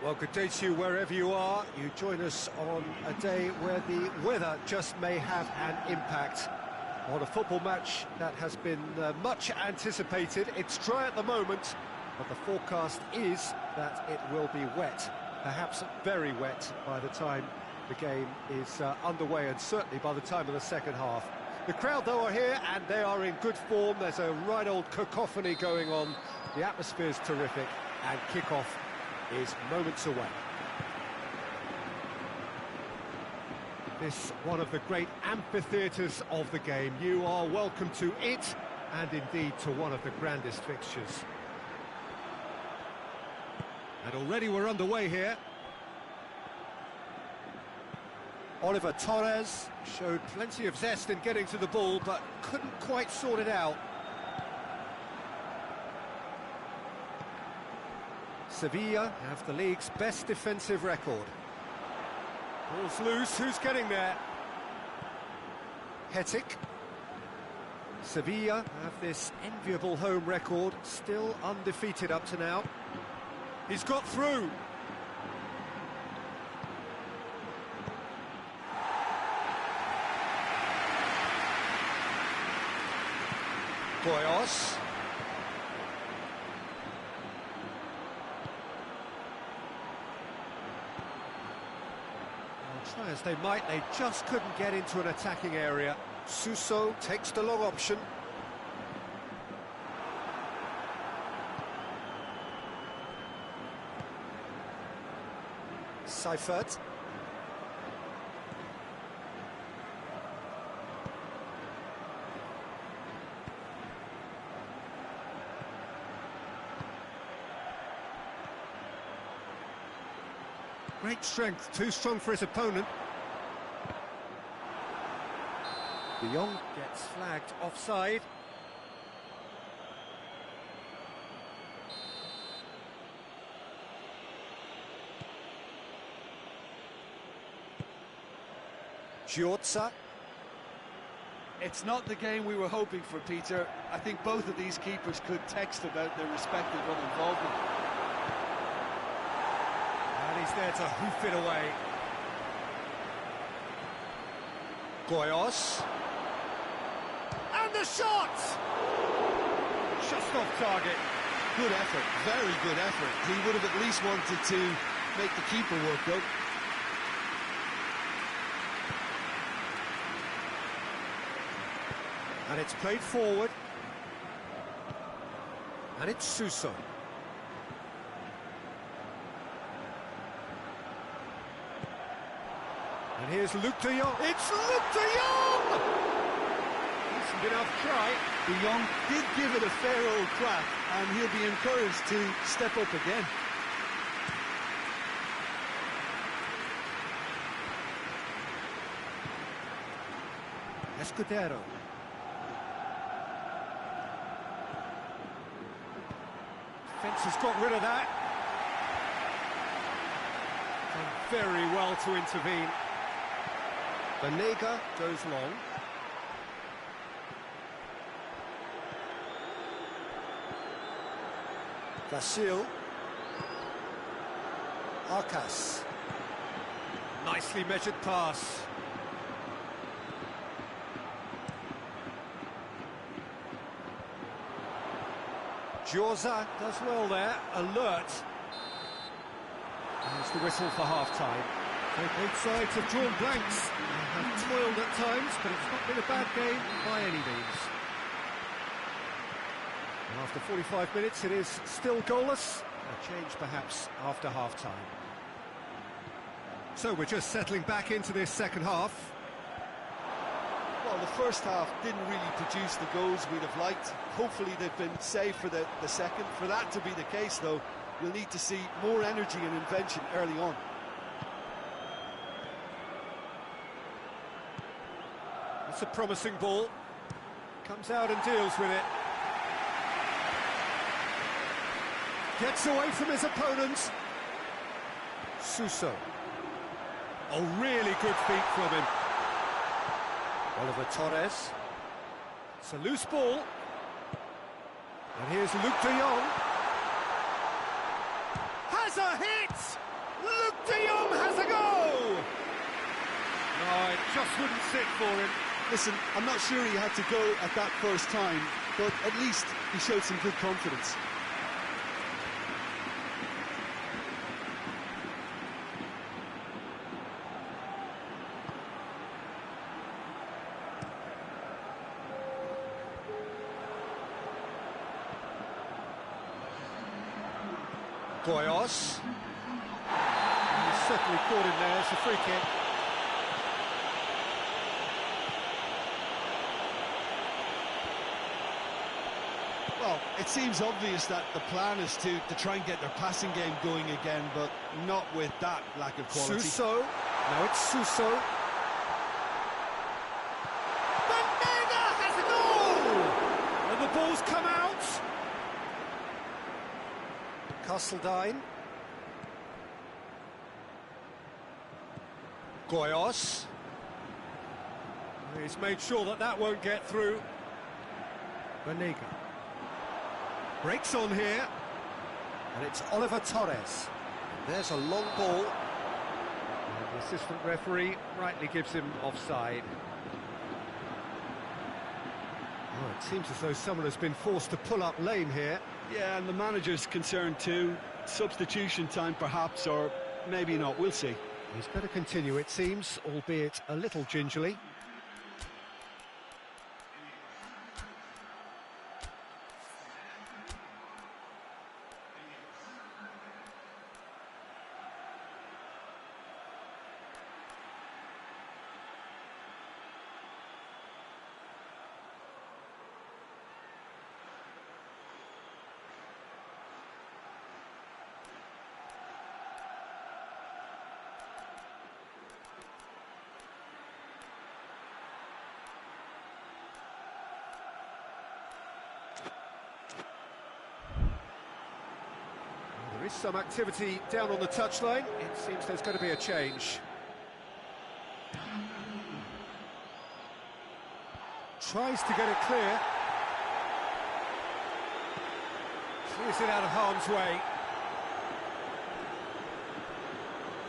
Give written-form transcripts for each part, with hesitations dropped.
Well, good day to you wherever you are. You join us on a day where the weather just may have an impact on a football match that has been much anticipated. It's dry at the moment, but the forecast is that it will be wet, perhaps very wet by the time the game is underway, and certainly by the time of the second half. The crowd, though, are here, and they are in good form. There's a right old cacophony going on. The atmosphere's terrific, and kick-off is moments away. This one of the great amphitheatres of the game. You are welcome to it, and indeed to one of the grandest fixtures. And already we're underway here. Oliver Torres showed plenty of zest in getting to the ball, but couldn't quite sort it out. Sevilla have the league's best defensive record. Ball's loose, who's getting there? Hetic. Sevilla have this enviable home record, still undefeated up to now. He's got through. Goyos. Try as they might, they just couldn't get into an attacking area. Suso takes the long option. Seifert. Great strength, too strong for his opponent. De Jong gets flagged offside. Giorza. It's not the game we were hoping for, Peter. I think both of these keepers could text about their respective involvement. And he's there to hoof it away. Goyos. And the shot! Just off target. Good effort, very good effort. He would have at least wanted to make the keeper work, though. And it's played forward. And it's Suso. And here's Luke de Jong. It's Luke de Jong! Decent enough try. De Jong did give it a fair old crack, and he'll be encouraged to step up again. Escudero. Defence has got rid of that. Done very well to intervene. Banega goes long. Vasil. Arcas. Nicely measured pass. Giorza does well there, alert. There's the whistle for half-time. Both sides have drawn blanks. They have toiled at times, but it's not been a bad game by any means. And after 45 minutes, it is still goalless. A change perhaps after half-time. So we're just settling back into this second half. Well, the first half didn't really produce the goals we'd have liked. Hopefully they've been saved for the second. For that to be the case, though, we'll need to see more energy and invention early on. It's a promising ball. Comes out and deals with it. Gets away from his opponent. Suso. Oh, really good feet from him. Oliver Torres. It's a loose ball. And here's Luke de Jong. Has a hit! De Jong has a go! No, it just wouldn't sit for him. Listen, I'm not sure he had to go at that first time, but at least he showed some good confidence. Goyos. He's certainly caught him there. It's a free kick. Well, it seems obvious that the plan is to try and get their passing game going again, but not with that lack of quality. Suso. Now it's Suso. Banega has a goal! And the ball's come out. Castledine. Goyos. He's made sure that that won't get through. Banega. Breaks on here. And it's Oliver Torres. There's a long ball. And the assistant referee rightly gives him offside. Oh, it seems as though someone has been forced to pull up lame here. Yeah, and the manager's concerned too. Substitution time perhaps, or maybe not, we'll see. He's better continue, it seems, albeit a little gingerly. There is some activity down on the touchline. It seems there's going to be a change. Tries to get it clear. Clears it out of harm's way.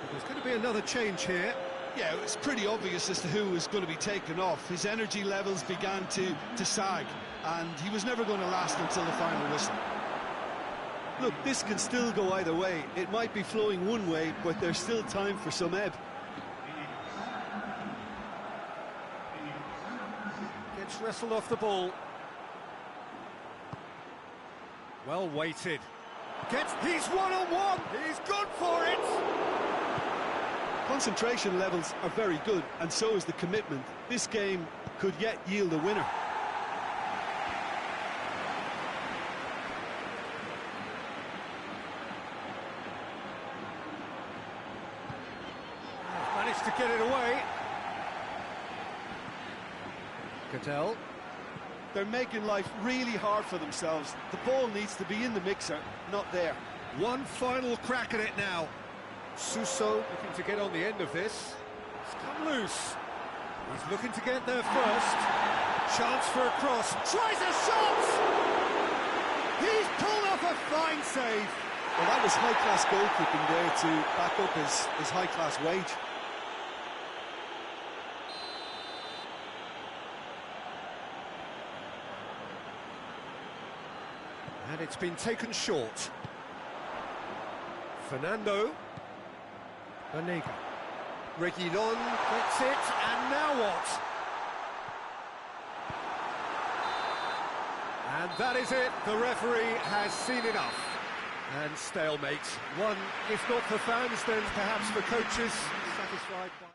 But there's going to be another change here. Yeah, it's pretty obvious as to who was going to be taken off. His energy levels began to sag, and he was never going to last until the final whistle. Look, this can still go either way. It might be flowing one way, but there's still time for some ebb. Gets wrestled off the ball. Well weighted. He's one-on-one! He's good for it! Concentration levels are very good, and so is the commitment. This game could yet yield a winner. Managed to get it away. Cattell. They're making life really hard for themselves. The ball needs to be in the mixer, not there. One final crack at it now. Suso looking to get on the end of this. It's come loose. He's looking to get there first. Chance for a cross. Tries a shot! He's pulled off a fine save. Well, that was high-class goalkeeping there to back up his high-class wage. And it's been taken short. Fernando. Banega. Reguilon gets it, and now what? And that is it. The referee has seen enough. And stalemate. One, if not for fans, then perhaps for coaches. Satisfied by...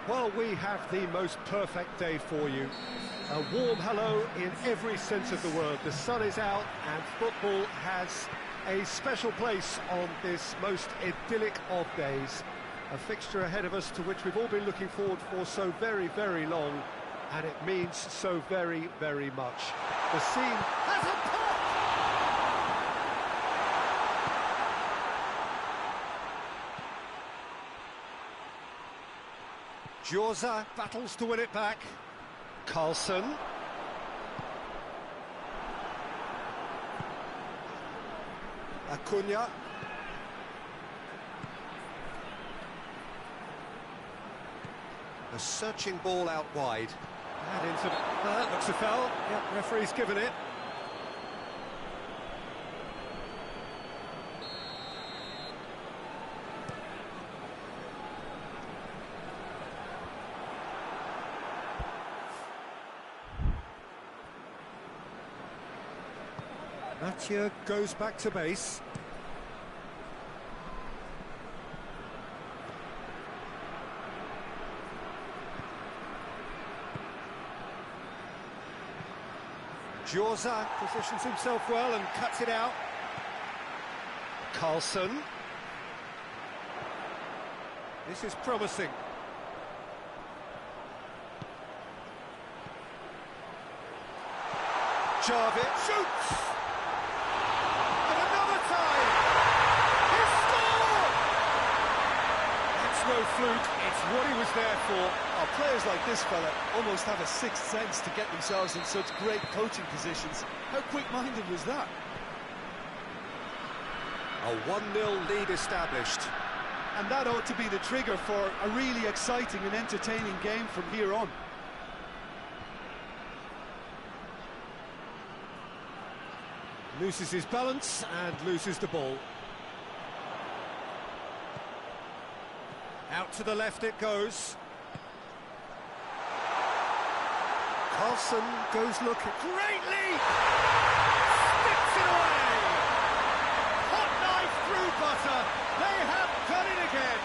Well, we have the most perfect day for you. A warm hello in every sense of the word. The sun is out and football has a special place on this most idyllic of days. A fixture ahead of us to which we've all been looking forward for so very, very long, and it means so very, very much. The scene has a pop! Djorza battles to win it back. Carlson. Acuna. A searching ball out wide. And into that looks a foul. Yep, referee's given it. Mathieu goes back to base. Djorza positions himself well and cuts it out. Carlson. This is promising. Jarvis shoots! And another time! He scored! It's no fluke, it's what he was there for. Oh, players like this fella almost have a sixth sense to get themselves in such great coaching positions. How quick-minded was that? A 1-0 lead established. And that ought to be the trigger for a really exciting and entertaining game from here on. Loses his balance and loses the ball. Out to the left it goes. Carlson goes looking. Great leap! Sticks it away! Hot knife through butter. They have done it again.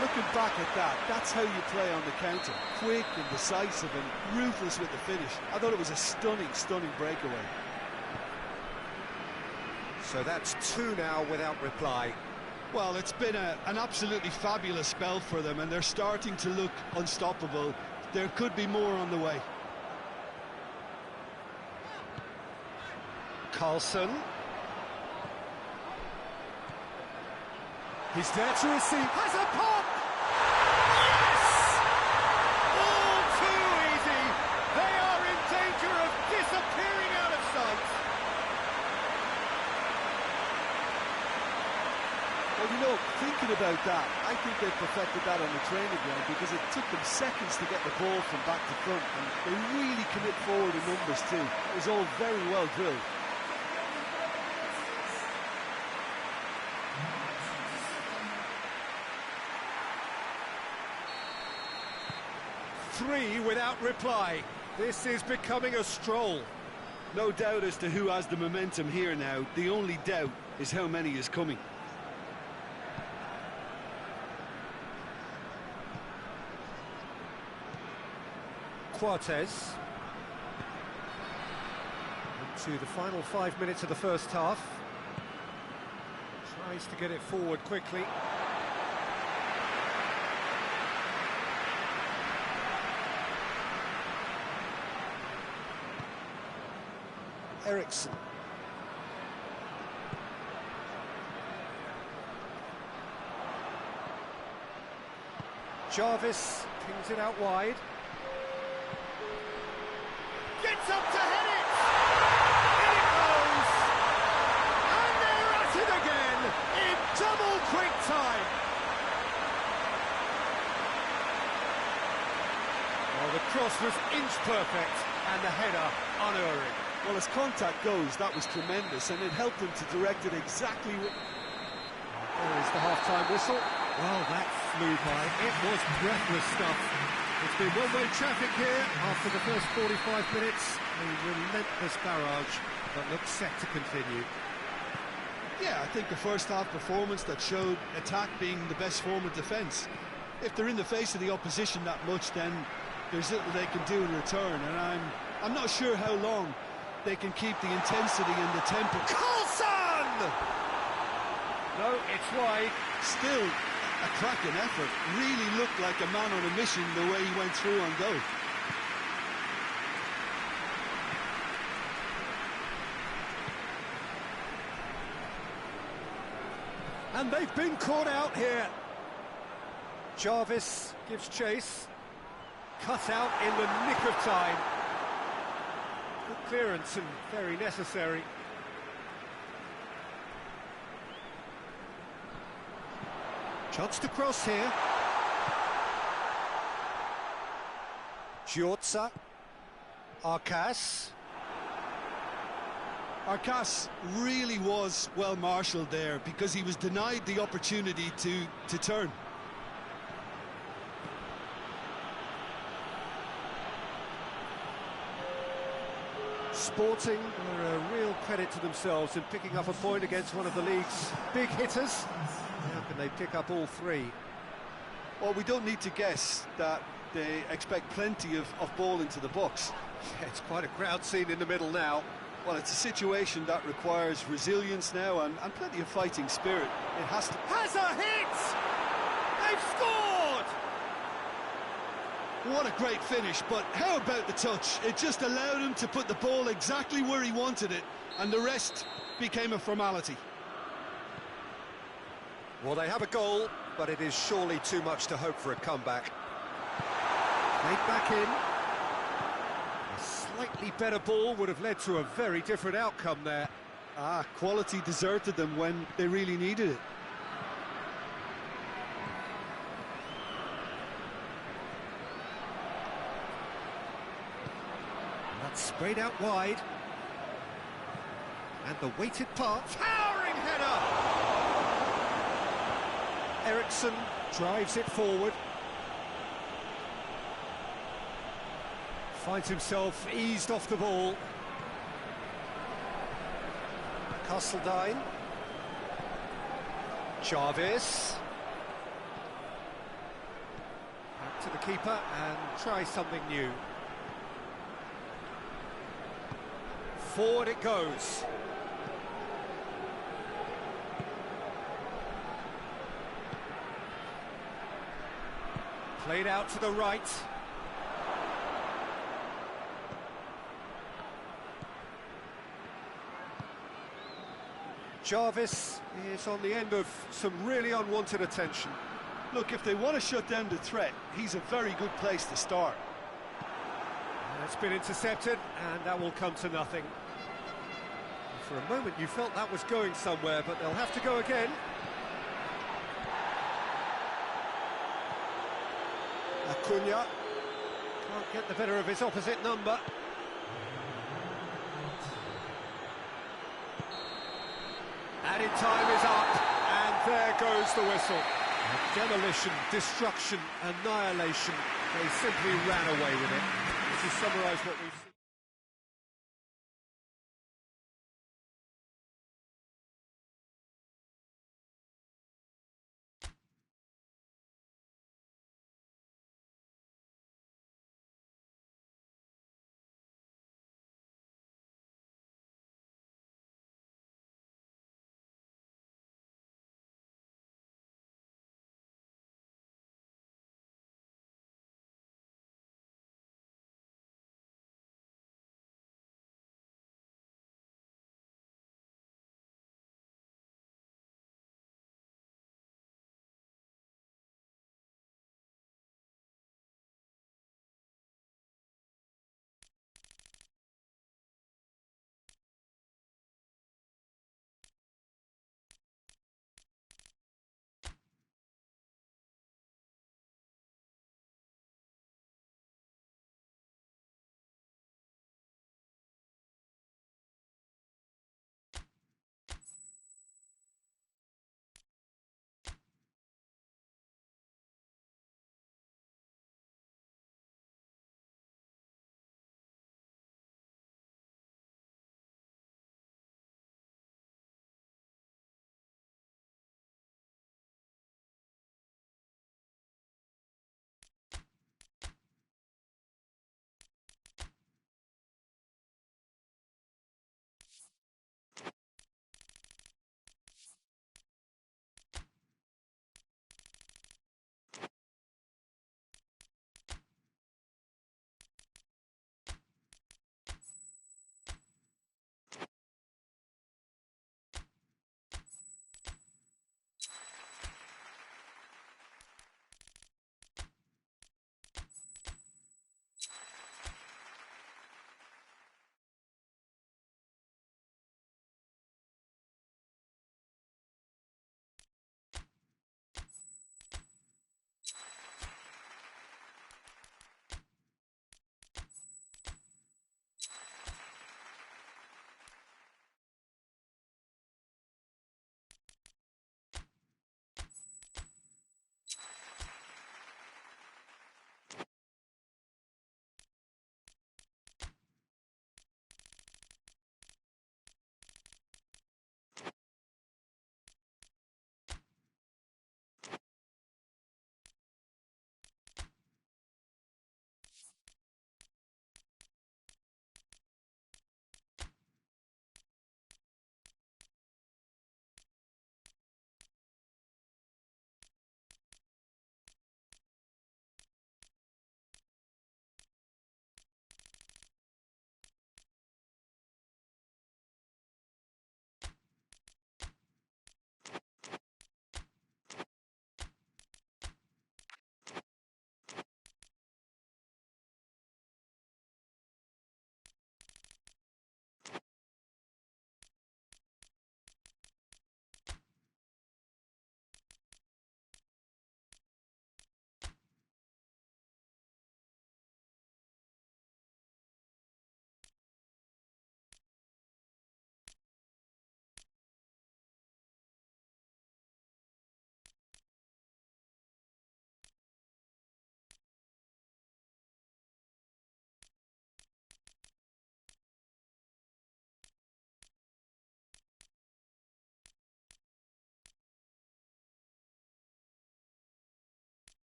Looking back at that, that's how you play on the counter. Quick and decisive and ruthless with the finish. I thought it was a stunning, stunning breakaway. So that's 2 now without reply. Well, it's been an absolutely fabulous spell for them, and they're starting to look unstoppable. There could be more on the way. Carlson. He's there to receive. Has a pop! Yes! All too easy. They are in danger of disappearing out of sight. Well, you know, thinking about that, I think they perfected that on the training ground because it took them seconds to get the ball from back to front, and they really commit forward in numbers too. It was all very well drilled. Three without reply. This is becoming a stroll. No doubt as to who has the momentum here now. The only doubt is how many is coming. Cortez. Into the final 5 minutes of the first half. Tries to get it forward quickly. Eriksson. Jarvis pings it out wide. Gets up to head it! In it goes! And they're at it again in double quick time! Well, the cross was inch perfect and the header unerring. Well, as contact goes, that was tremendous, and it helped them to direct it exactly. There is the half-time whistle. Well, that flew by. It was breathless stuff. It's been one-way traffic here after the first 45 minutes. A relentless barrage, but looks set to continue. Yeah, I think the first half performance that showed attack being the best form of defence. If they're in the face of the opposition that much, then there's little they can do in return, and I'm not sure how long they can keep the intensity and the tempo. Carlson! No, it's wide. Still a cracking effort. Really looked like a man on a mission the way he went through on goal. And they've been caught out here. Jarvis gives chase. Cut out in the nick of time. Good clearance and very necessary. Chance to cross here. Giorza. Arcas. Arcas really was well marshalled there because he was denied the opportunity to turn. Sporting are a real credit to themselves in picking up a point against one of the league's big hitters. How can they pick up all three? Well, we don't need to guess that they expect plenty of ball into the box. Yeah, it's quite a crowd scene in the middle now. Well, it's a situation that requires resilience now and plenty of fighting spirit. It has to... Has a hit! They've scored! What a great finish, but how about the touch? It just allowed him to put the ball exactly where he wanted it, and the rest became a formality. Well, they have a goal, but it is surely too much to hope for a comeback. Played back in. A slightly better ball would have led to a very different outcome there. Quality deserted them when they really needed it. That's sprayed out wide. And the weighted pass. Towering header! Eriksson drives it forward. Finds himself eased off the ball. Castledine. Jarvis. Back to the keeper and try something new. Forward it goes. Played out to the right. Jarvis is on the end of some really unwanted attention. Look, if they want to shut down the threat, he's a very good place to start. It's been intercepted, and that will come to nothing. For a moment you felt that was going somewhere, but they'll have to go again. Acuna can't get the better of his opposite number. Added time is up, and there goes the whistle. Demolition, destruction, annihilation. They simply ran away with it. To summarise what we've seen.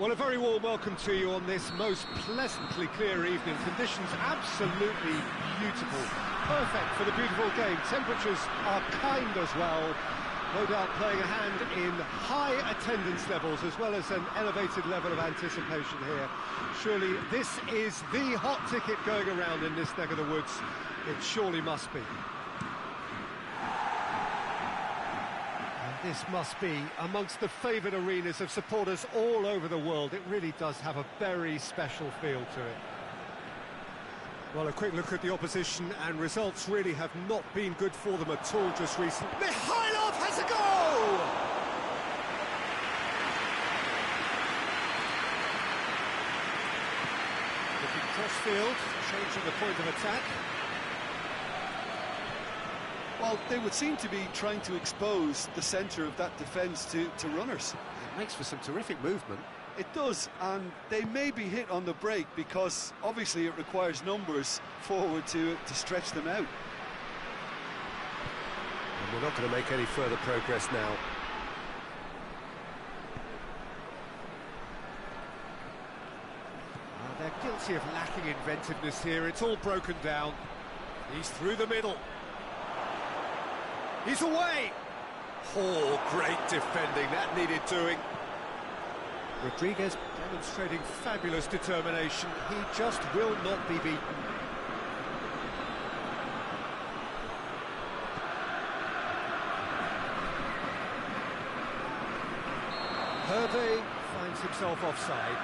Well, a very warm welcome to you on this most pleasantly clear evening. Conditions absolutely beautiful. Perfect for the beautiful game. Temperatures are kind as well. No doubt playing a hand in high attendance levels as well as an elevated level of anticipation here. Surely this is the hot ticket going around in this neck of the woods. It surely must be. This must be amongst the favoured arenas of supporters all over the world. It really does have a very special feel to it. Well, a quick look at the opposition, and results really have not been good for them at all just recently. Mikhailov has a goal! Looking cross-field, changing the point of attack. Well, they would seem to be trying to expose the centre of that defence to runners. It makes for some terrific movement. It does, and they may be hit on the break because obviously it requires numbers forward to stretch them out. And we're not going to make any further progress now. They're guilty of lacking inventiveness here. It's all broken down. He's through the middle. He's away! Oh, great defending, that needed doing. Rodriguez demonstrating fabulous determination. He just will not be beaten. Hervé finds himself offside.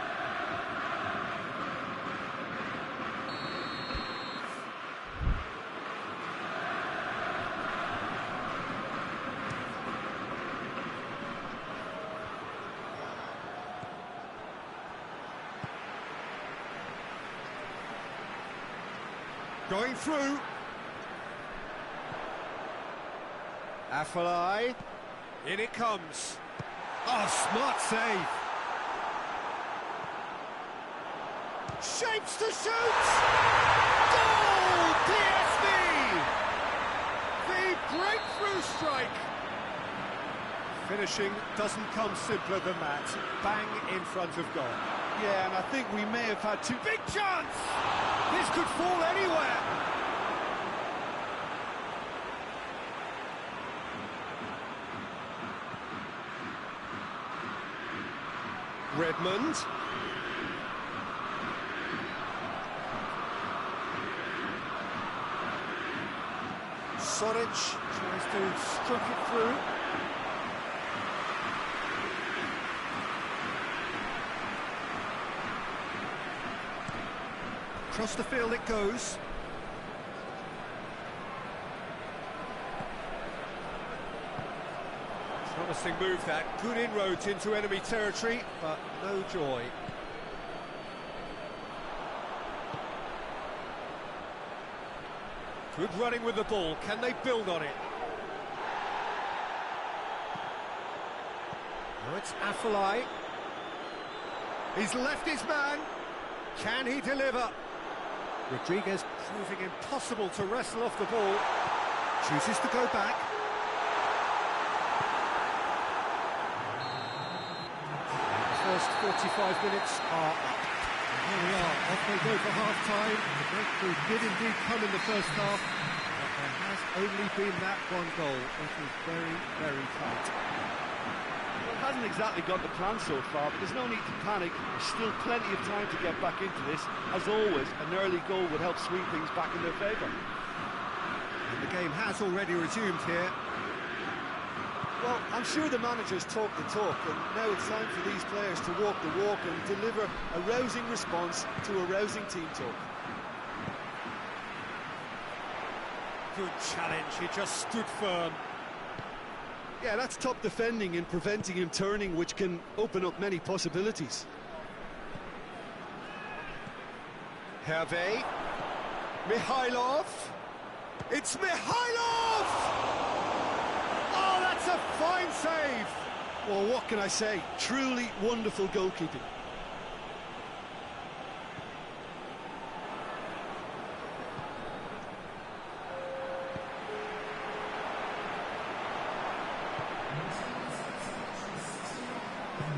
Going through. Afellay. In it comes. Oh, smart save. Shapes to shoot! Goal! PSV! The breakthrough strike! Finishing doesn't come simpler than that. Bang in front of goal. Yeah, and I think we may have had two big chance! This could fall anywhere! Redmond. Soric tries to stroke it through. Across the field it goes. Promising move that. Good inroads into enemy territory, but no joy. Good running with the ball. Can they build on it? Now it's Afellay. He's left his man. Can he deliver? Rodriguez proving impossible to wrestle off the ball. Chooses to go back. The first 45 minutes are up. And here we are, off they go for half-time. The breakthrough did indeed come in the first half, but there has only been that one goal. It is very, very tight. Well, it hasn't exactly got the plan so far, but there's no need to panic. There's still plenty of time to get back into this. As always, an early goal would help swing things back in their favour. And the game has already resumed here. Well, I'm sure the managers talk the talk, and now it's time for these players to walk the walk and deliver a rousing response to a rousing team talk. Good challenge, he just stood firm. Yeah, that's top defending and preventing him turning, which can open up many possibilities. Hervé. Mikhailov. It's Mikhailov! Oh, that's a fine save! Well, what can I say? Truly wonderful goalkeeping.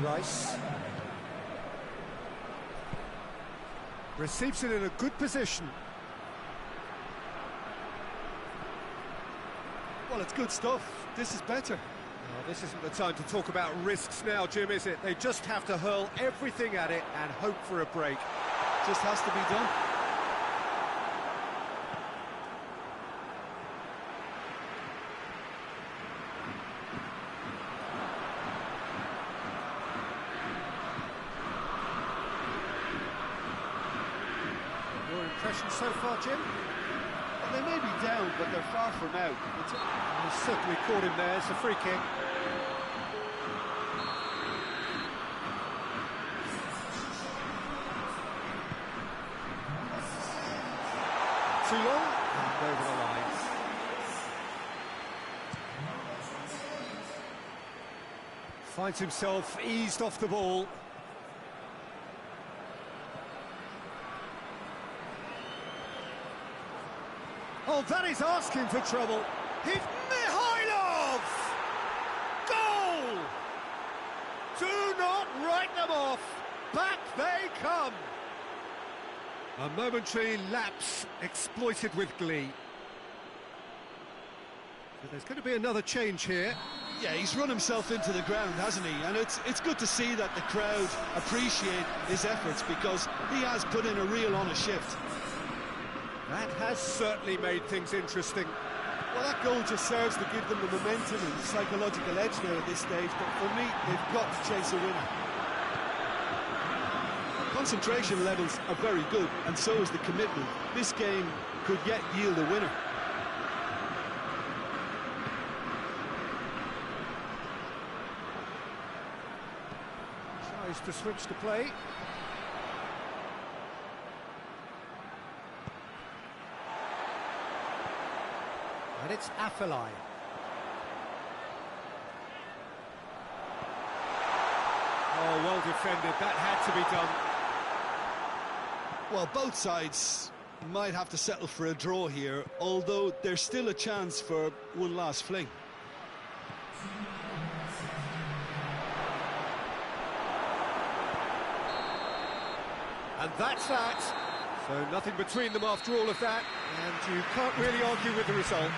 Rice. Receives it in a good position. Well, it's good stuff. This is better. Oh, this isn't the time to talk about risks now, Jim, is it? They just have to hurl everything at it and hope for a break. Just has to be done. Your impression so far, Jim? Well, they may be down, but they're far from out. He's certainly caught him there. It's a free kick. Too long and over the line. Finds himself eased off the ball. Oh, that is asking for trouble. Hit Mikhailov! Goal! Do not write them off. Back they come. A momentary lapse exploited with glee. So there's going to be another change here. Yeah, he's run himself into the ground, hasn't he? And it's good to see that the crowd appreciate his efforts, because he has put in a real honest shift. That has certainly made things interesting. Well, that goal just serves to give them the momentum and psychological edge there at this stage, but for me, they've got to chase a winner. Concentration levels are very good, and so is the commitment. This game could yet yield a winner. Tries to switch the play. And it's Afellay. Oh, well defended. That had to be done. Well, both sides might have to settle for a draw here, although there's still a chance for one last fling. And that's that. So nothing between them after all of that, and you can't really argue with the result.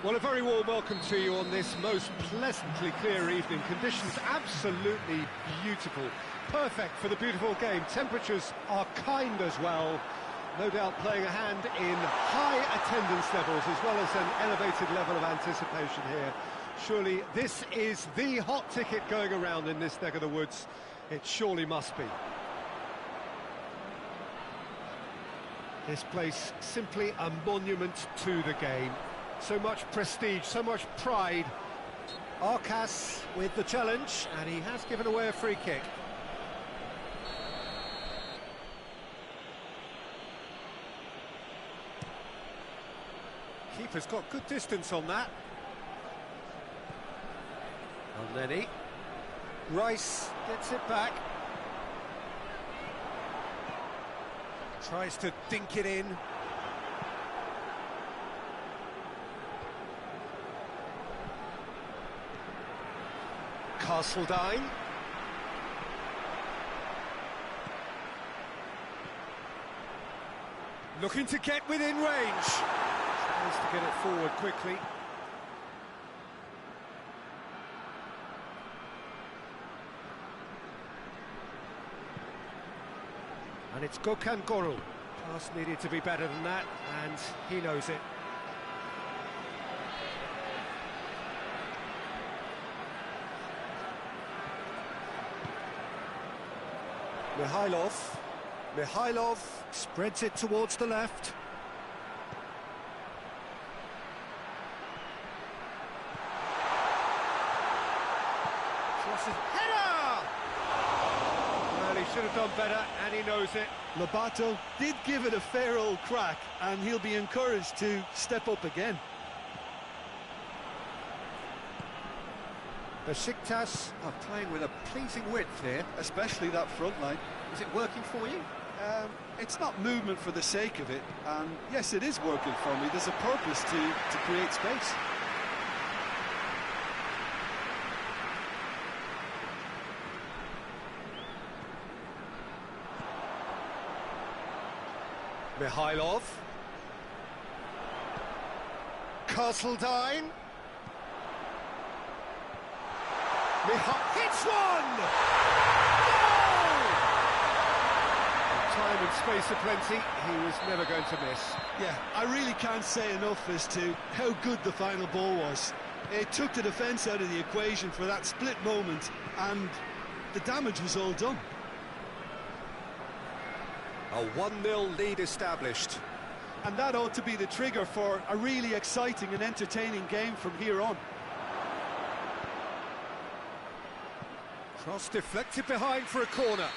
Well, a very warm welcome to you on this most pleasantly clear evening. Conditions absolutely beautiful. Perfect for the beautiful game. Temperatures are kind as well. No doubt playing a hand in high attendance levels as well as an elevated level of anticipation here. Surely this is the hot ticket going around in this neck of the woods. It surely must be. This place simply a monument to the game. So much prestige, so much pride. Arcas with the challenge, and he has given away a free kick. Keeper's got good distance on that. Elneny. Rice gets it back. Tries to dink it in. Castledine. Looking to get within range. Tries to get it forward quickly. And it's Gökhan Gönül. Pass needed to be better than that, and he knows it. Mihailov spreads it towards the left. Crosses, header! Well, he should have done better, and he knows it. Lobato did give it a fair old crack, and he'll be encouraged to step up again. Besiktas are playing with a pleasing width here. Especially that front line. Is it working for you? It's not movement for the sake of it, and yes, it is working for me. There's a purpose to create space. Mihailov. Castledine. Hits one! Goal! Time and space aplenty, he was never going to miss. Yeah, I really can't say enough as to how good the final ball was. It took the defence out of the equation for that split moment, and the damage was all done. A 1-0 lead established. And that ought to be the trigger for a really exciting and entertaining game from here on. Cross deflected behind for a corner.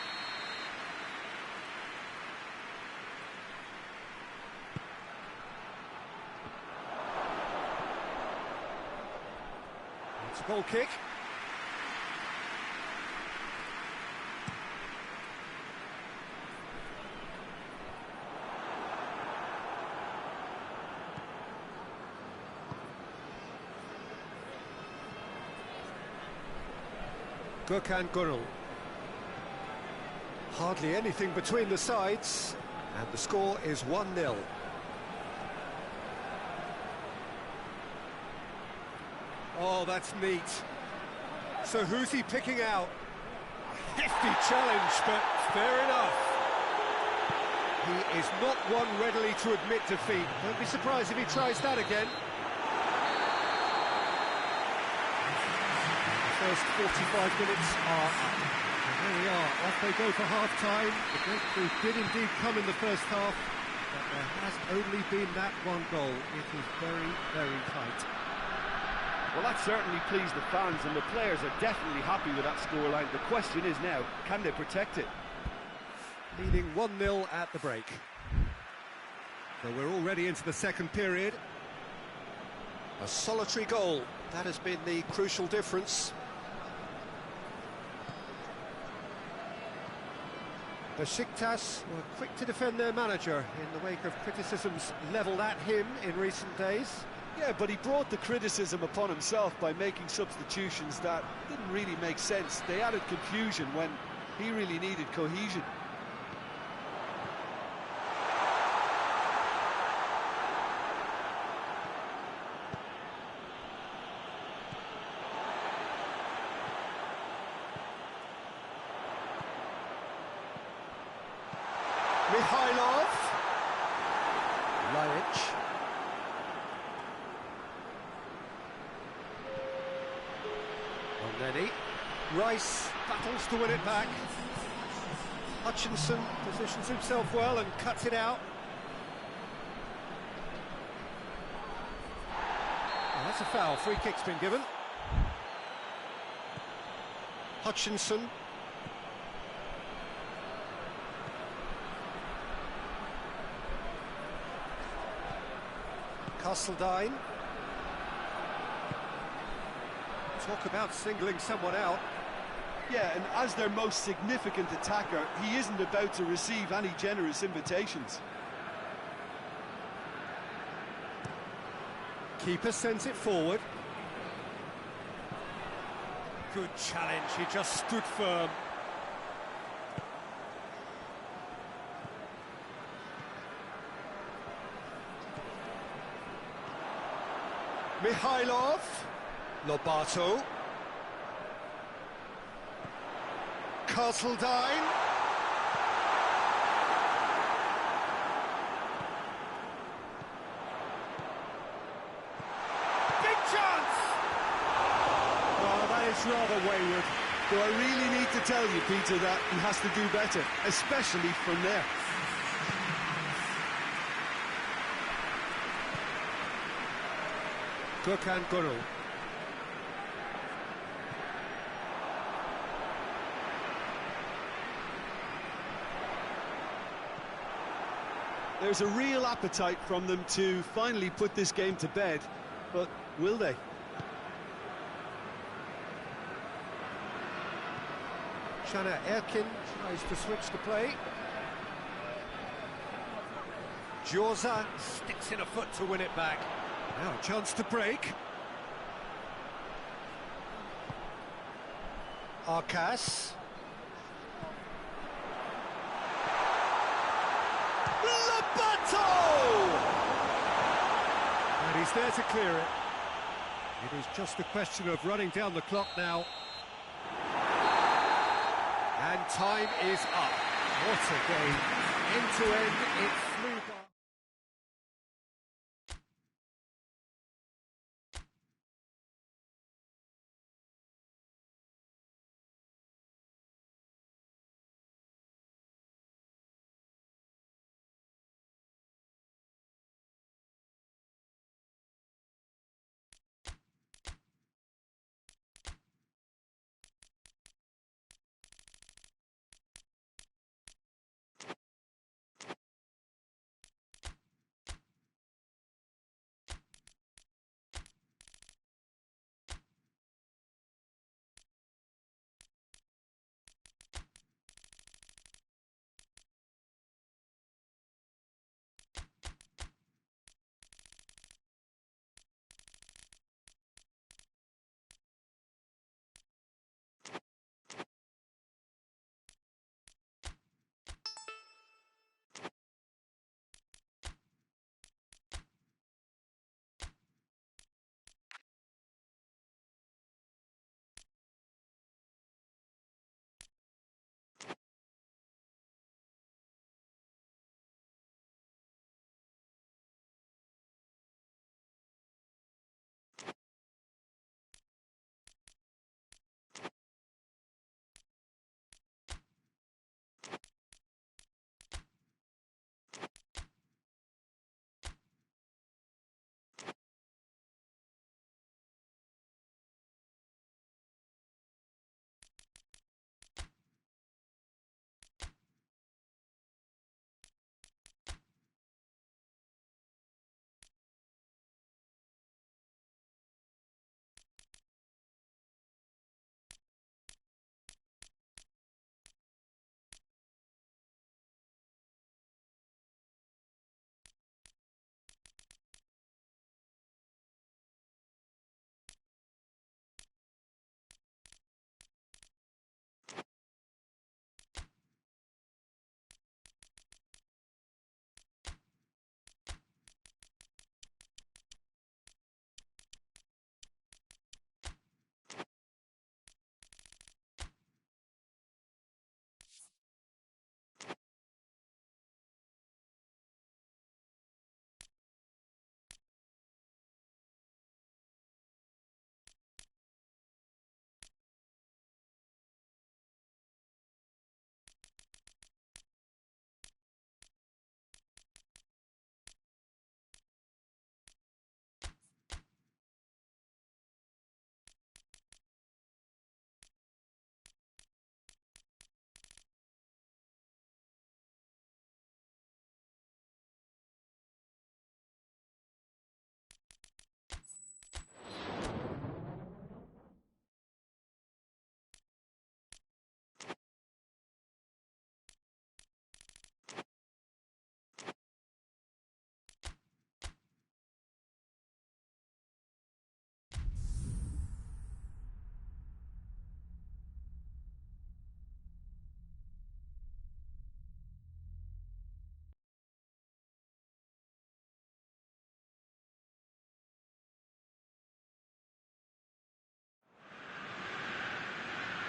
It's a goal kick. Gökhan Gönül. Hardly anything between the sides, and the score is 1-0. Oh, that's neat. So who's he picking out? Hefty challenge, but fair enough. He is not one readily to admit defeat. Don't be surprised if he tries that again. First 45 minutes are up. And here we are, off they go for half-time. The breakthrough did indeed come in the first half, but there has only been that one goal. It is very, very tight. Well, that certainly pleased the fans, and the players are definitely happy with that scoreline. The question is now, can they protect it? Leading 1-0 at the break. So we're already into the second period. A solitary goal, that has been the crucial difference. Besiktas were quick to defend their manager in the wake of criticisms levelled at him in recent days. Yeah, but he brought the criticism upon himself by making substitutions that didn't really make sense. They added confusion when he really needed cohesion. Mikhailov. Lajic. Elneny. Rice battles to win it back. Hutchinson positions himself well and cuts it out. Oh, that's a foul. Free kick's been given. Hutchinson. Castledine. Talk about singling someone out. Yeah, and as their most significant attacker, he isn't about to receive any generous invitations. Keeper sends it forward. Good challenge, he just stood firm. Mikhailov. Lobato. Castledine. Big chance! Oh, that is rather wayward. Do I really need to tell you, Peter, that he has to do better, especially from there? Gökhan Gürül. There's a real appetite from them to finally put this game to bed, but will they? Caner Erkin tries to switch the play. Djorza sticks in a foot to win it back. Now a chance to break. Arcas. And he's there to clear it. It is just a question of running down the clock now. And time is up. What a game. End to end, it flew by.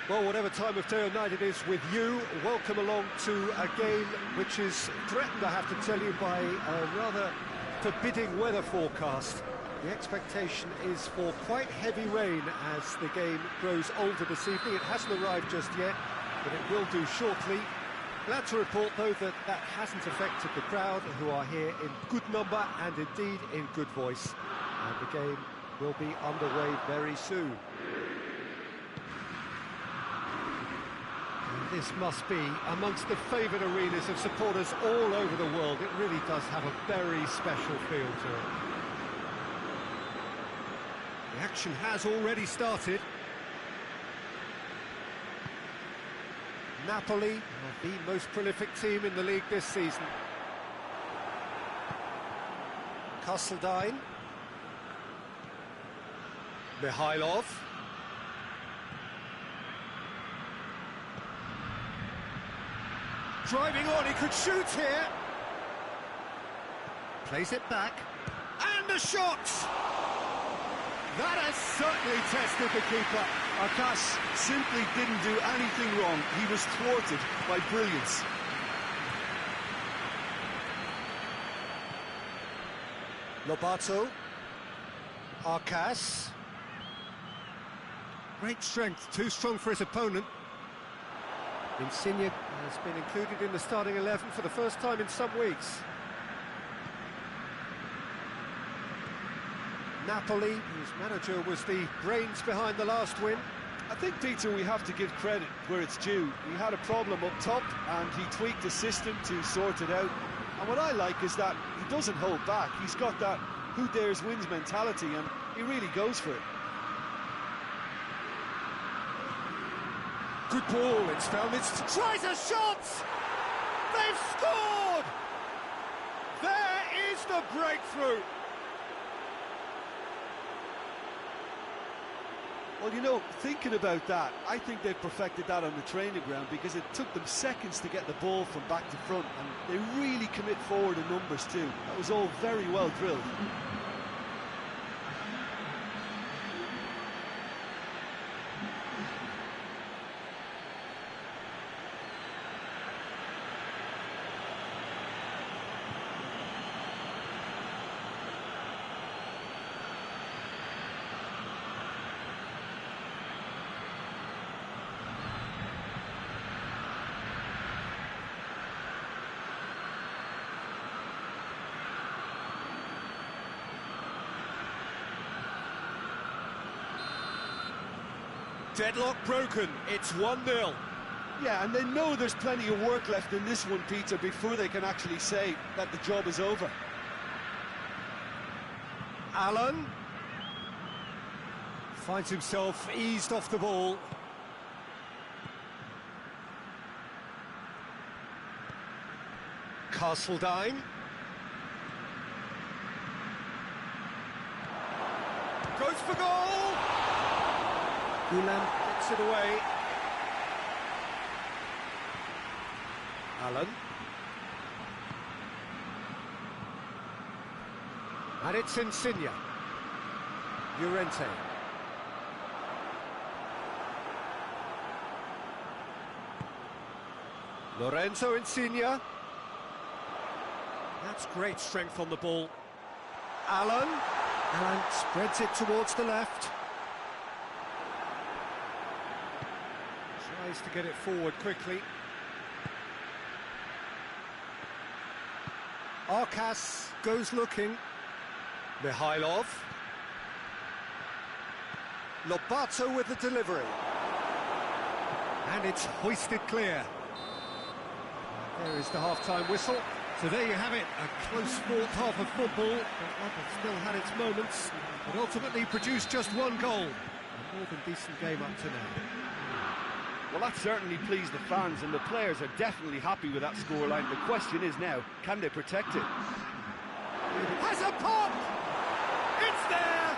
Well, whatever time of day or night it is with you, welcome along to a game which is threatened, I have to tell you, by a rather forbidding weather forecast. The expectation is for quite heavy rain as the game grows older this evening. It hasn't arrived just yet, but it will do shortly. Glad to report, though, that that hasn't affected the crowd, who are here in good number and indeed in good voice. And the game will be underway very soon. This must be amongst the favoured arenas of supporters all over the world. It really does have a very special feel to it. The action has already started. Napoli are the most prolific team in the league this season. Castledine. Mikhailov. Driving on, he could shoot here. Plays it back. And a shot! That has certainly tested the keeper. Arkas simply didn't do anything wrong. He was thwarted by brilliance. Lobato. Arkas. Great strength, too strong for his opponent. Insigne has been included in the starting 11 for the first time in some weeks. Napoli, whose manager was the brains behind the last win. I think, Peter, we have to give credit where it's due. He had a problem up top and he tweaked the system to sort it out. And what I like is that he doesn't hold back. He's got that who dares wins mentality and he really goes for it. Good ball, it's found its... Tries a shot! They've scored! There is the breakthrough! Well, you know, thinking about that, I think they've perfected that on the training ground because it took them seconds to get the ball from back to front and they really commit forward in numbers too. That was all very well drilled. Deadlock broken, it's 1-0. Yeah, and they know there's plenty of work left in this one, Peter, before they can actually say that the job is over. Allen finds himself eased off the ball. Castledine. Goes for goal! Ulam gets it away. Allen. And it's Insigne. Llorente. Lorenzo Insigne. That's great strength on the ball. Allen. Allen spreads it towards the left. Tries to get it forward quickly. Arkas goes looking. Mikhailov. Lobato with the delivery. And it's hoisted clear. There is the half-time whistle. So there you have it, a close-fought half of football. That still had its moments, but ultimately produced just one goal. A more than decent game up to now. Well, that certainly pleased the fans, and the players are definitely happy with that scoreline. The question is now, can they protect it? Has a pop! It's there!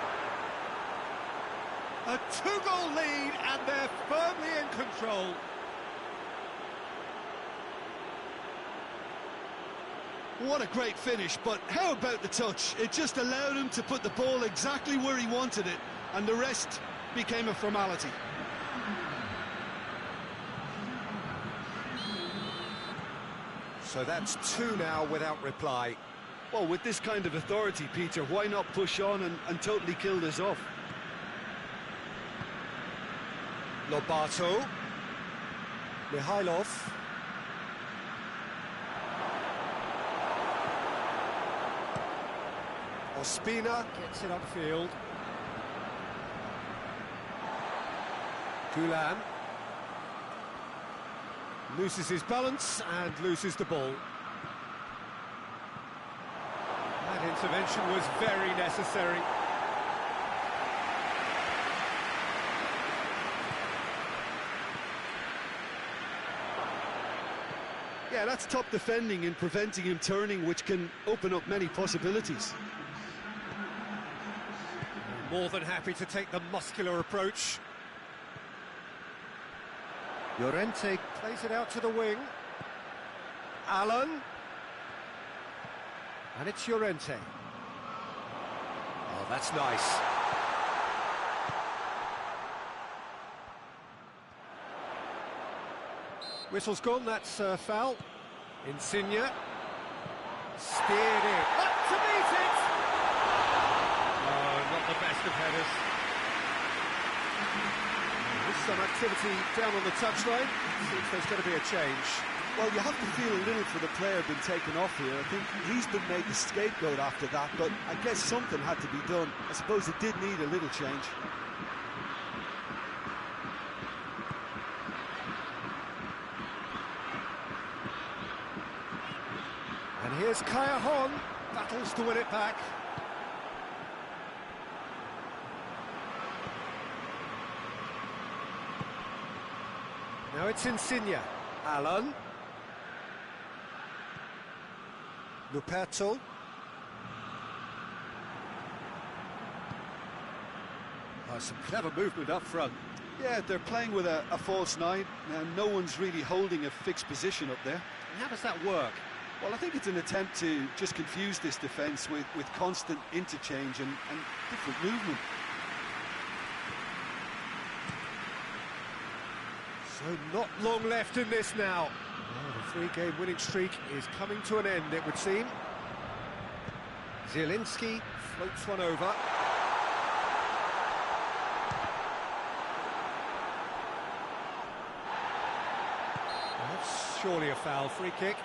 A two-goal lead, and they're firmly in control. What a great finish, but how about the touch? It just allowed him to put the ball exactly where he wanted it, and the rest became a formality. So that's two now without reply. Well, with this kind of authority, Peter, why not push on and totally kill this off? Lobato. Mihailov. Ospina gets it upfield. Gulan loses his balance and loses the ball. That intervention was very necessary. Yeah, that's top defending and preventing him turning, which can open up many possibilities. More than happy to take the muscular approach. Llorente plays it out to the wing. Allen. And it's Llorente. Oh, that's nice. Whistle's gone, that's foul. Insigne. Steered in. Up to meet it! Oh, not the best of headers. There's some activity down on the touchline. Seems there's going to be a change. Well, you have to feel a little for the player being taken off here. I think he's been made the scapegoat after that, but I guess something had to be done. I suppose it did need a little change. And here's Callejon, battles to win it back. Now it's Insigne. Allen. Luperto. Oh, some clever movement up front. Yeah, they're playing with a false nine, and no one's really holding a fixed position up there. And how does that work? Well, I think it's an attempt to just confuse this defence with constant interchange and different movement. So not long left in this now. Oh, the three-game winning streak is coming to an end, it would seem. Zielinski floats one over. That's surely a foul, free kick.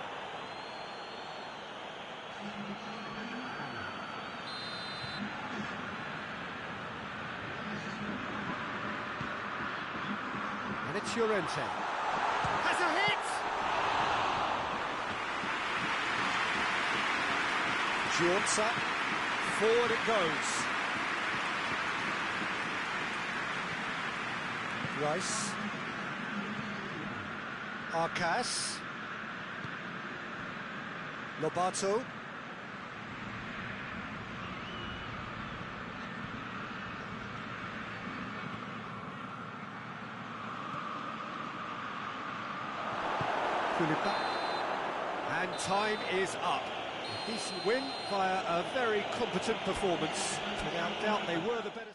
And it's Llorente. Has a hit! Jaunts up, forward it goes. Rice. Arcas. Lobato. And time is up. A decent win via a very competent performance. Without doubt, they were the better.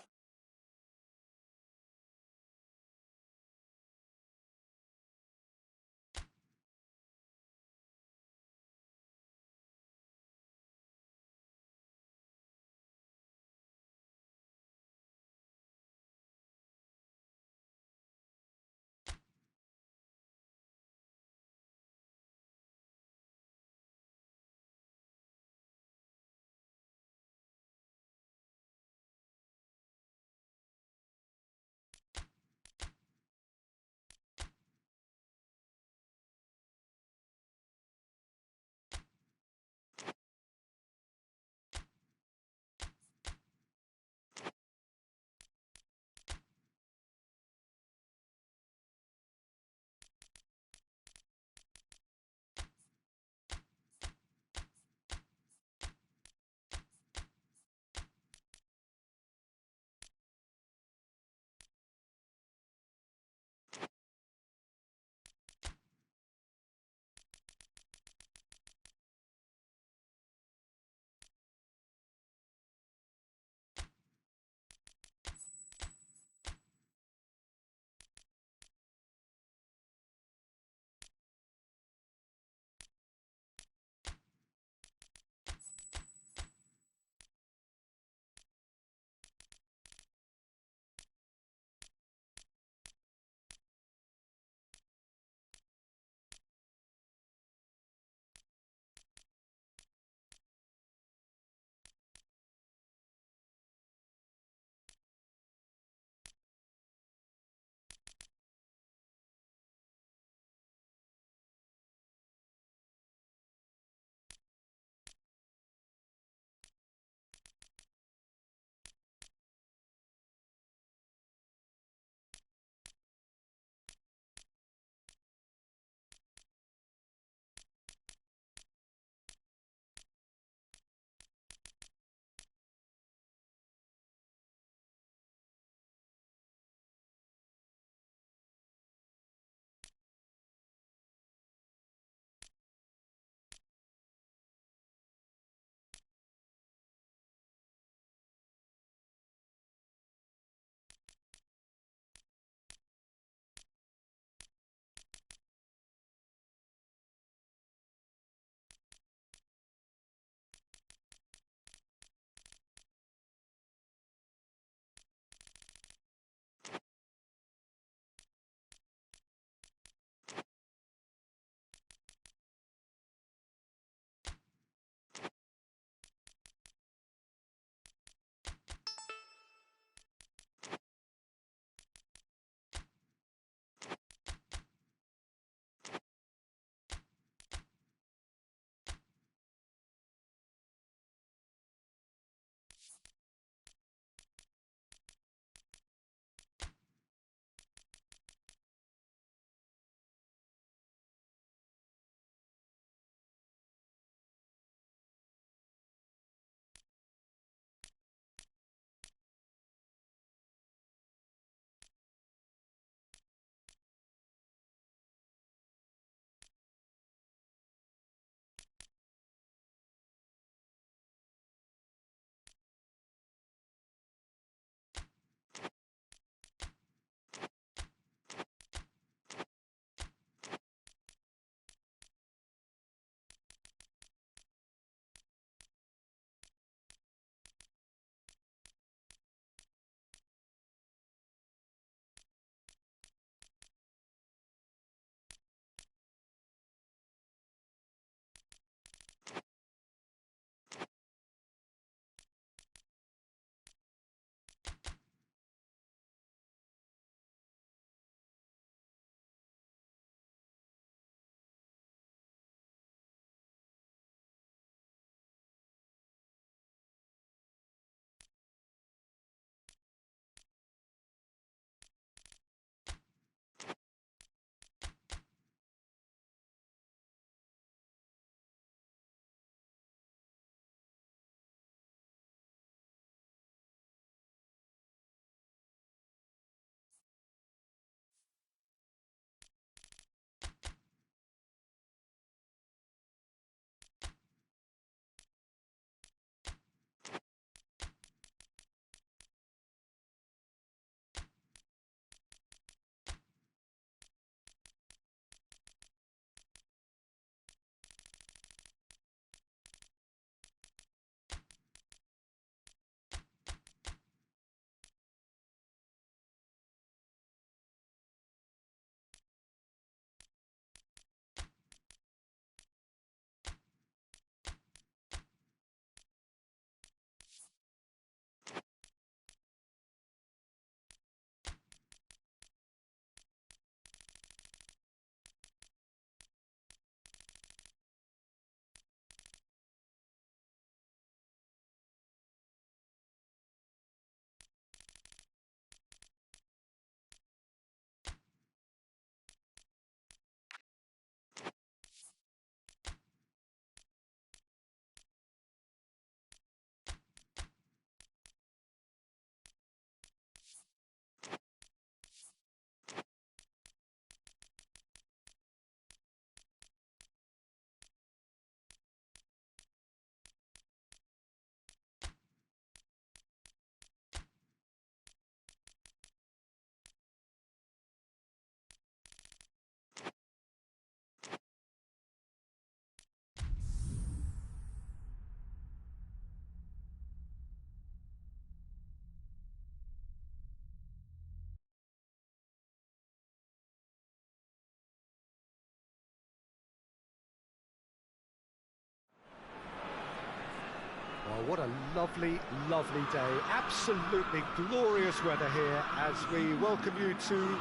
what a lovely, lovely day. Absolutely glorious weather here as we welcome you to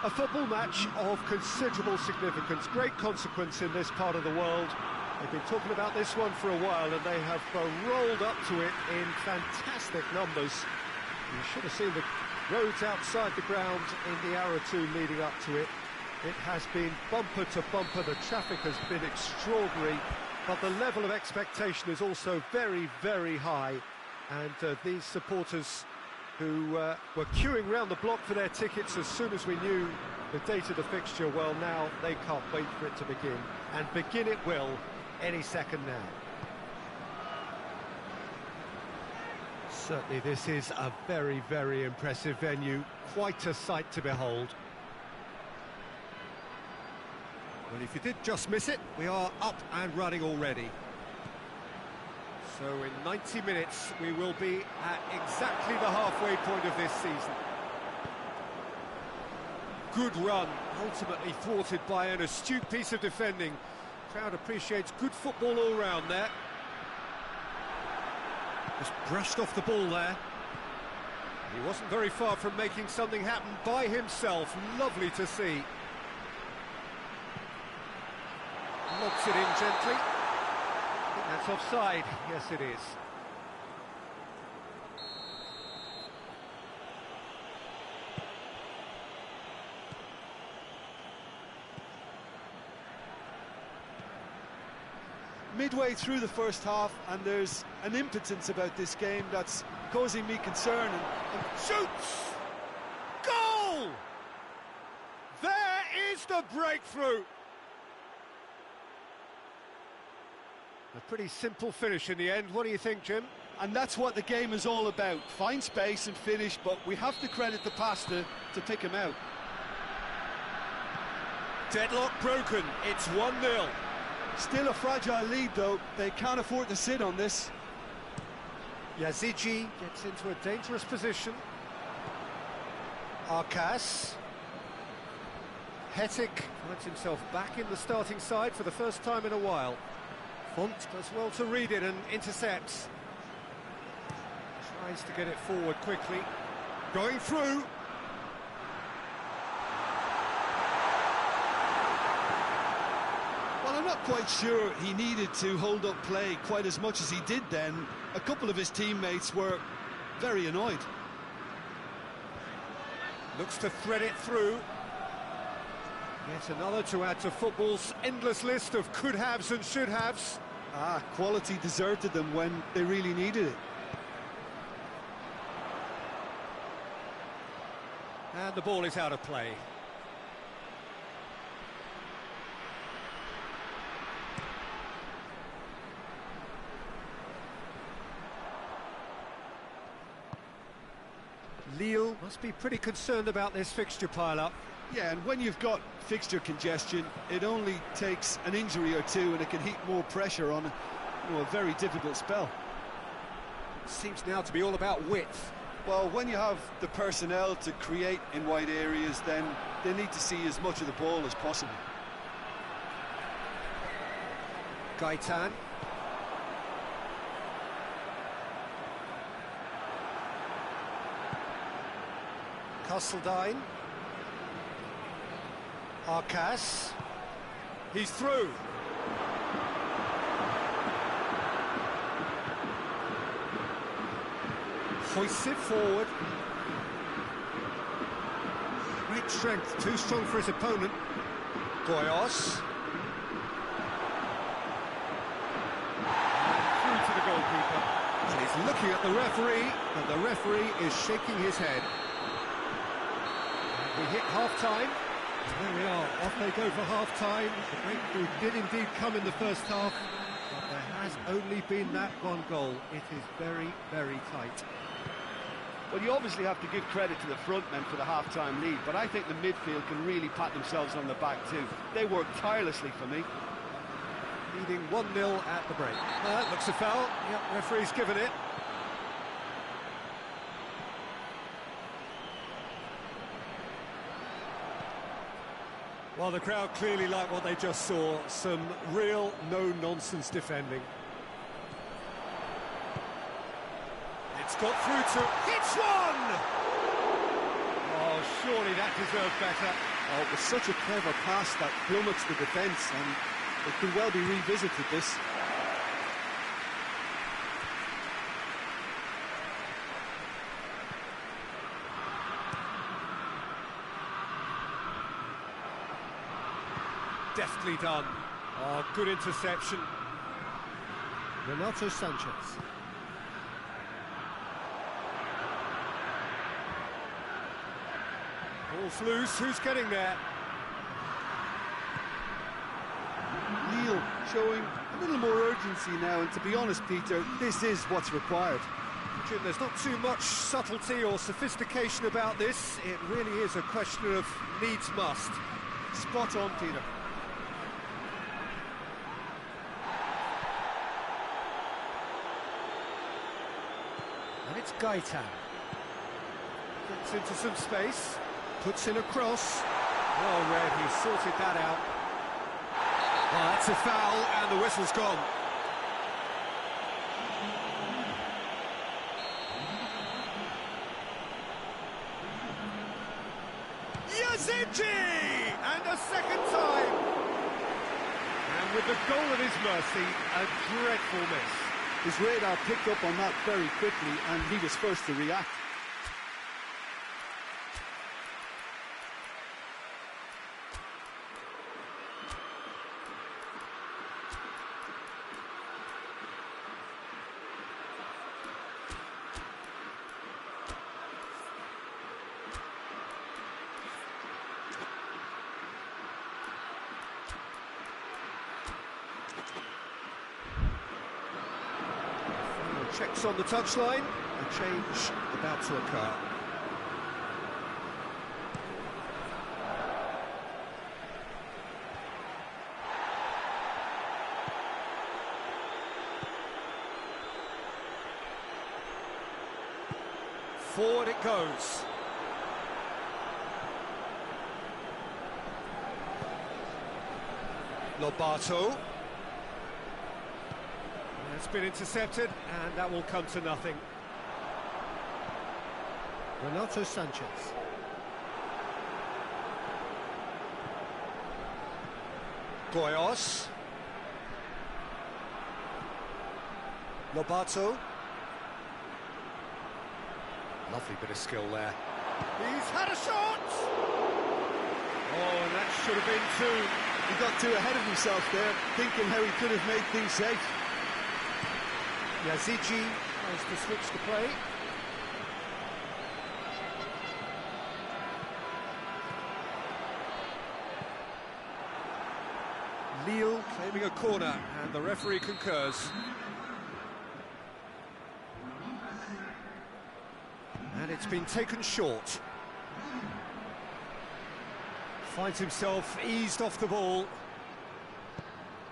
a football match of considerable significance, great consequence in this part of the world. They've been talking about this one for a while and they have rolled up to it in fantastic numbers. You should have seen the roads outside the ground in the hour or two leading up to it. It has been bumper to bumper, the traffic has been extraordinary, but the level of expectation is also very, very high. And these supporters who were queuing round the block for their tickets as soon as we knew the date of the fixture, well, now they can't wait for it to begin. And begin it will any second now. Certainly this is a very, very impressive venue, quite a sight to behold. Well, if you did just miss it, we are up and running already. So in 90 minutes, we will be at exactly the halfway point of this season. Good run, ultimately thwarted by an astute piece of defending. Crowd appreciates good football all round there. Just brushed off the ball there. He wasn't very far from making something happen by himself. Lovely to see. Lobs it in gently. I think that's offside. Yes, it is. Midway through the first half, and there's an impotence about this game that's causing me concern. And shoots! Goal! There is the breakthrough! A pretty simple finish in the end. What do you think, Jim? And that's what the game is all about. Find space and finish, but we have to credit the Posto to pick him out. Deadlock broken. It's 1-0. Still a fragile lead, though. They can't afford to sit on this. Yazici gets into a dangerous position. Arcas. Hetic finds himself back in the starting side for the first time in a while. Font does well to read it and intercepts. Tries to get it forward quickly. Going through. Well, I'm not quite sure he needed to hold up play quite as much as he did then. A couple of his teammates were very annoyed. Looks to thread it through. Yet another to add to football's endless list of could-haves and should-haves. Quality deserted them when they really needed it. And the ball is out of play. Lille must be pretty concerned about this fixture pile-up. Yeah, and when you've got fixture congestion, it only takes an injury or two and it can heap more pressure on a very difficult spell. Seems now to be all about width. Well, when you have the personnel to create in wide areas, then they need to see as much of the ball as possible. Gaitan. Castledine. Arcas. He's through. Hoists it forward. Great strength, too strong for his opponent. Goyos. Through to the goalkeeper. And he's looking at the referee, and the referee is shaking his head. And we hit half-time. There we are, off they go for half-time. The breakthrough did indeed come in the first half, but there has only been that one goal. It is very, very tight. Well, you obviously have to give credit to the front men for the half-time lead, but I think the midfield can really pat themselves on the back too. They worked tirelessly for me. Leading 1-0 at the break. That looks a foul. Yep, referee's given it. Well, the crowd clearly like what they just saw. Some real no-nonsense defending. got through to... Hits one! Oh, surely that deserved better. Oh, it was such a clever pass that plummets the defence, and it could well be revisited, this. Deftly done. Oh, good interception. Renato Sanchez. Ball's loose, who's getting there? Lille showing a little more urgency now, and to be honest, Peter, this is what's required. Jim, there's not too much subtlety or sophistication about this. It really is a question of needs must. Spot on, Peter. And it's Gaetan. Gets into some space, puts in a cross. Well read, he sorted that out. Oh, that's a foul, and the whistle's gone. Yazici! And a second time! And with the goal at his mercy, a dreadful miss. His radar picked up on that very quickly, and he was first to react. Checks on the touchline, a change about to occur. Forward it goes. Lobato. It's been intercepted, and that will come to nothing. Renato Sanchez. Goyos. Lobato. Lovely bit of skill there. He's had a shot! Oh, and that should have been two. He got too ahead of himself there, thinking how he could have made things safe. Yazici tries to switch the play. Lille claiming a corner, and the referee concurs. And it's been taken short. Finds himself eased off the ball.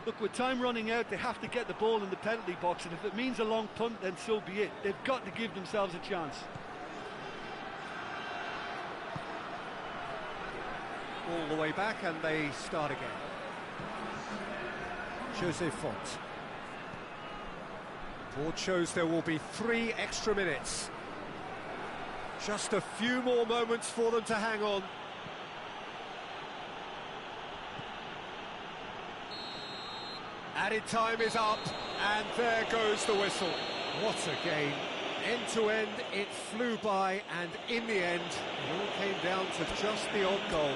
Look, with time running out, they have to get the ball in the penalty box, and if it means a long punt, then so be it. They've got to give themselves a chance. All the way back, and they start again. Jose Font. Board shows there will be 3 extra minutes. Just a few more moments for them to hang on. Added time is up, and there goes the whistle. What a game. End to end, it flew by, and in the end, it all came down to just the odd goal.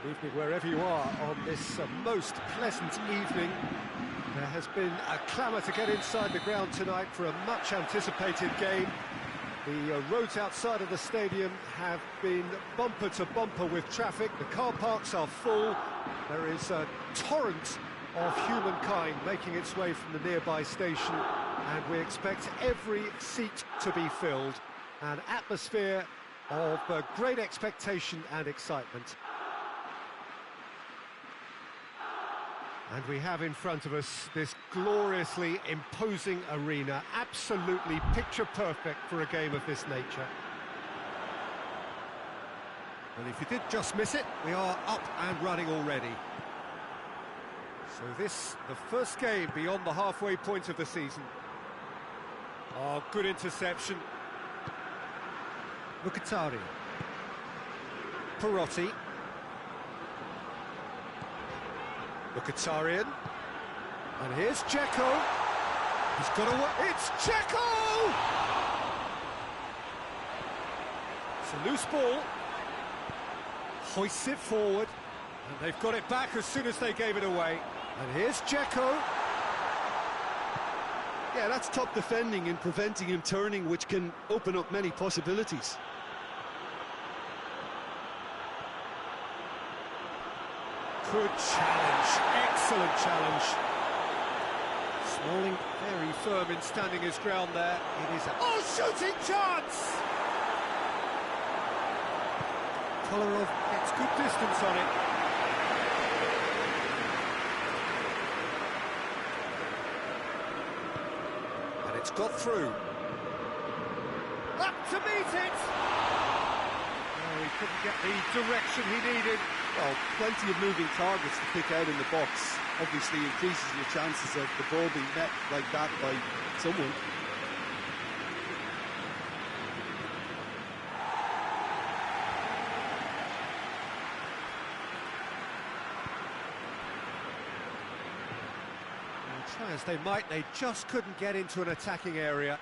Good evening wherever you are on this most pleasant evening. There has been a clamour to get inside the ground tonight for a much anticipated game. The roads outside of the stadium have been bumper to bumper with traffic. The car parks are full. There is a torrent of humankind making its way from the nearby station, and we expect every seat to be filled. An atmosphere of great expectation and excitement. And we have in front of us this gloriously imposing arena, absolutely picture perfect for a game of this nature. Well, if you did just miss it, we are up and running already. So this, the first game beyond the halfway point of the season. Oh, good interception. Mkhitaryan. Perotti. Mkhitaryan. And here's Dzeko. He's got away. It's Dzeko! It's a loose ball. Hoists it forward. And they've got it back as soon as they gave it away. And here's Dzeko. Yeah, that's top defending and preventing him turning, which can open up many possibilities. Good challenge, excellent challenge. Smalling very firm in standing his ground there. It is a shooting chance! Kolarov gets good distance on it. And it's got through. Up to meet it! Oh, he couldn't get the direction he needed. Well, plenty of moving targets to pick out in the box. Obviously increases your chances of the ball being met like that by someone. Well, try as they might, they just couldn't get into an attacking area.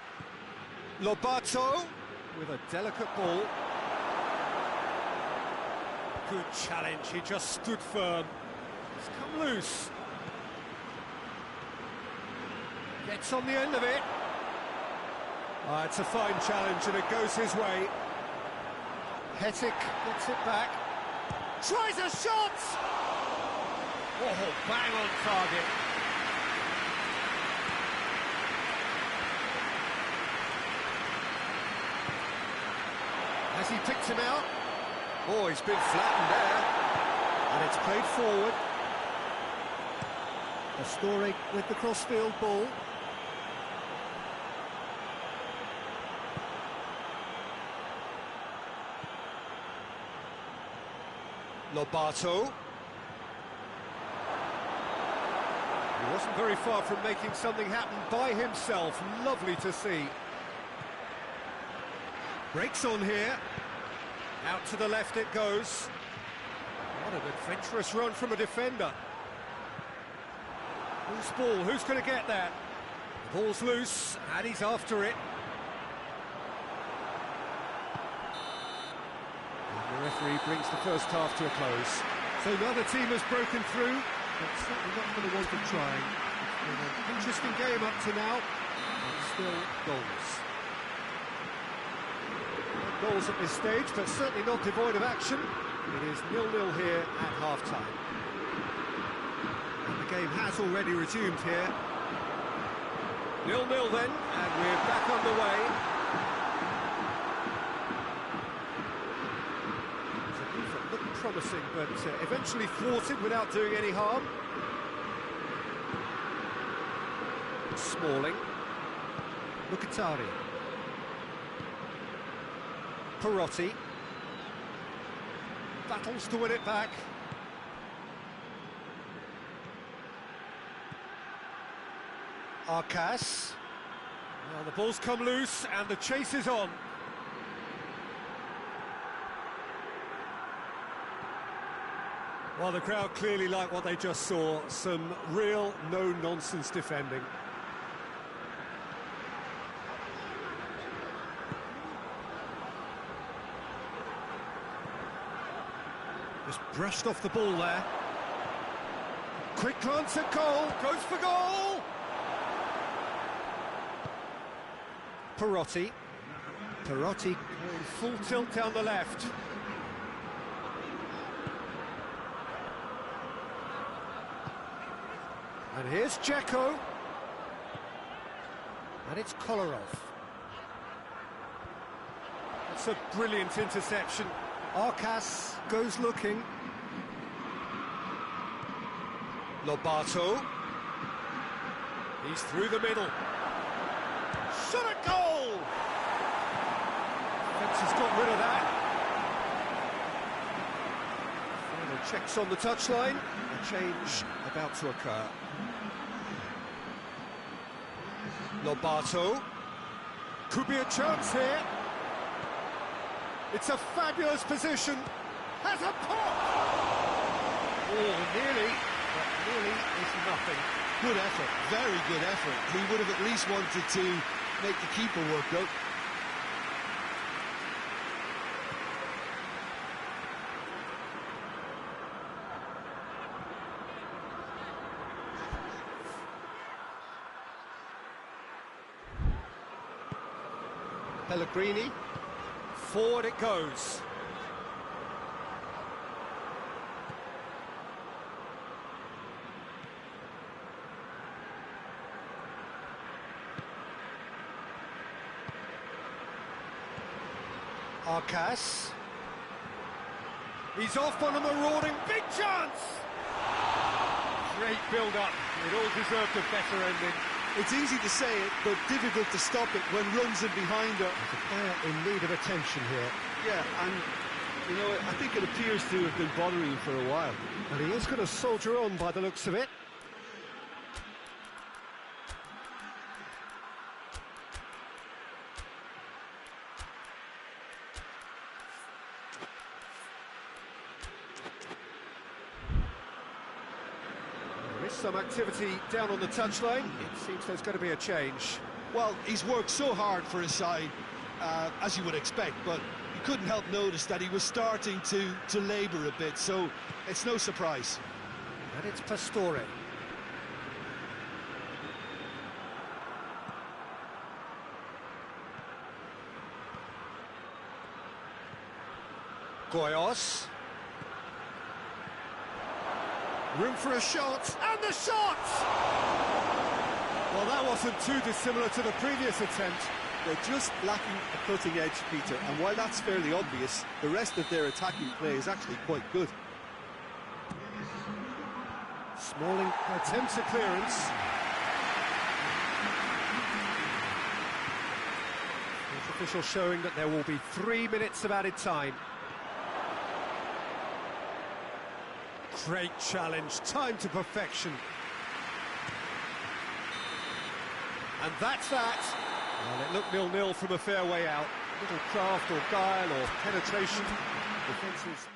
Lobato with a delicate ball. Good challenge, he just stood firm. It's come loose. Gets on the end of it. Oh, it's a fine challenge and it goes his way. Hetic gets it back. Tries a shot! Oh, bang on target. Has he picked him out? Oh, he's been flattened there. And it's played forward. Pastore with the crossfield ball. Lobato. He wasn't very far from making something happen by himself. Lovely to see. Breaks on here. Out to the left it goes. What an adventurous run from a defender. Loose ball, who's going to get that? The ball's loose, and he's after it. And the referee brings the first half to a close. So another team has broken through, but certainly not for the want of trying. It's been an interesting game up to now, but still goals. Goals at this stage, but certainly not devoid of action. It is 0-0 here at half-time. And the game has already resumed here. 0-0 then, and we're back underway. So it looked promising, but eventually thwarted without doing any harm. Smalling. Mkhitaryan. Perotti battles to win it back. Arcas. Well, the ball's come loose and the chase is on. Well, the crowd clearly like what they just saw. Some real no-nonsense defending. Just brushed off the ball there. Quick glance at goal, goes for goal! Perotti going full tilt down the left. And here's Dzeko. And it's Kolarov. That's a brilliant interception. Arcas goes looking. Lobato. He's through the middle. Shot at goal! Fence has got rid of that. Final checks on the touchline. A change about to occur. Lobato. Could be a chance here. It's a fabulous position. Has a pop! Oh, nearly, but nearly is nothing. Good effort, very good effort. He would have at least wanted to make the keeper work out. Pellegrini, forward it goes. Arcas. He's off on a marauding, big chance! Great build-up, it all deserved a better ending. It's easy to say it, but difficult to stop it when runs in behind her. The player in need of attention here. Yeah, and, you know, I think it appears to have been bothering him for a while. And he is going to soldier on by the looks of it. There is some activity down on the touchline. It seems there's going to be a change. Well, he's worked so hard for his side, as you would expect, but you couldn't help notice that he was starting to labour a bit, so it's no surprise. And it's Pastore. Goyos. Room for a shot, and the shot! Well, that wasn't too dissimilar to the previous attempt. They're just lacking a cutting edge, Peter, and while that's fairly obvious, the rest of their attacking play is actually quite good. Smalling attempts a clearance. This official showing that there will be 3 minutes of added time. Great challenge, time to perfection. And that's that. Well, it looked 0-0 from a fair way out. Little craft or guile or penetration. Defences